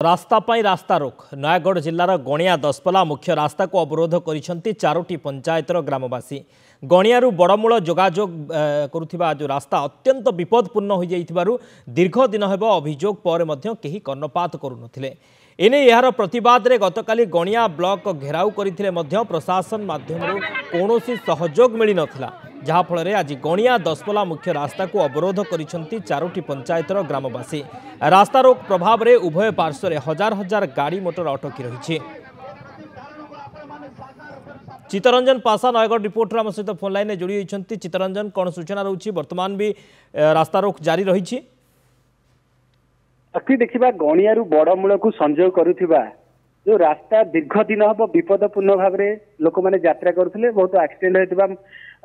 रास्ता पाई रास्ता रोक नयागढ़ जिलार गणिया दसपला मुख्य रास्ता को अवरोध करिसेंती चारोटी पंचायतर ग्रामवासी गणियारू बड़मूल जोगाजोग करुथिबा जो रास्ता अत्यंत विपदपूर्ण हो जाइथिबारु दीर्घ दिन हेबो अभियोग पर मध्य केही कर्णपात करुनथिले एने यार प्रतिवाद रे गतकाली गणिया ब्लॉक घेराव करथिले मध्य प्रशासन माध्यमरु कोनोसी सहयोग मिली नथिला जहाँफल आज गणिया दसपला मुख्य रास्ता को अवरोध करिसेंती चारोटी पंचायतर ग्रामवासी रास्ता रोक प्रभाव रे उभय पार्श्व रे हजार हजार गाड़ी मोटर अटकी रही। चित्तरंजन पासा नयगढ़ रिपोर्टर आम सहित फोन लाइन जोड़ी होती। चित्तरंजन कौन सूचना रही बर्तमान भी रास्ता रोक जारी रही देखा गणियारू बड़मूल को संजोग करुवा जो रास्ता दीर्घ दिन हम विपदपूर्ण भाव में लोक मैंने यात्रा करते बहुत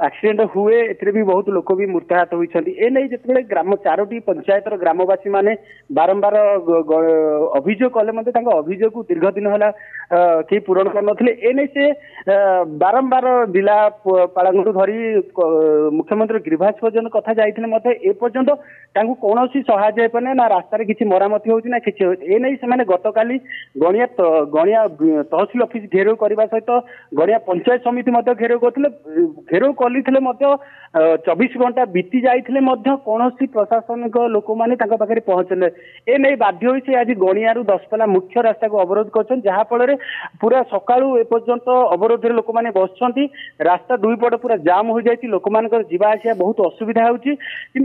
एक्सीडेंट हुए एथिरे भी बहुत लोक भी मृत्युहात होती एने जिते ग्राम चारोटी पंचायतर ग्रामवासी माने बारंबार अभियोग कले अभियोग को दीर्घ दिन है कहीं पूरण करनथिले एने से बारंबार जिला पालंगु धरी मुख्यमंत्री गिरिभाष पर्यंत कथा जाइथिले एपर्यंत कौन सहाय पाने ना रास्तार किसी मरामती होती ना किसी एने से गतकाली गणिया तहसिल ऑफिस घेराव करने सहित गणिया पंचायत समिति घेराव करते घेराव कली 24 घंटा बीती जाइथिले कौन प्रशासनिक लोक मैंने पहुंचले ए नहीं बाध्य से आज गणियारू दसपला मुख्य रास्ता को अवरोध कर जहाँ फल पूरा सकाळू एपर्यंत अवरोध लोक मैंने बसुंट रास्ता दुई पट पूरा जाम हो जाए लोक मान जीवा आसिया बहुत असुविधा होती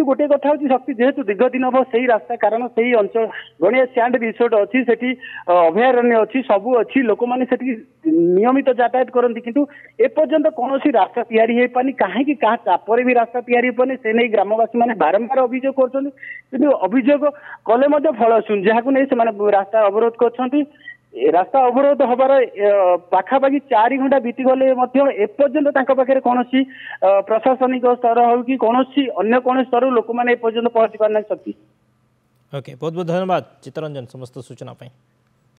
गोटे कथा हूँ शक्ति जेहेतु दीर्घ दिन हम से रास्ता कारण से अंचल गणिया सैंड रिसोर्ट अच्छी से अभयारण्य अच्छी सबू अच्छी लोक मैंने नियमित यातायात करती किंतु एपर्यंत कौन रास्ता तैयारी हो पानी कहीं चापर भी रास्ता तैयारी होने से नहीं ग्रामवासी मैंने बारंबार अभियोग कर अभियोग कले फल शुन जहाँ नहीं रास्ता अवरोध कर रास्ता अवरोध हबार पाखापाखि 4 घंटा बीती गले एपर्यंत पाखे कौन प्रशासनिक स्तर हो कि कौन अन्य कौन स्तर लोक मैंने एपर्यंत पहुंची पारना शक्ति। ओके बहुत बहुत धन्यवाद चित्तरंजन समस्त सूचना।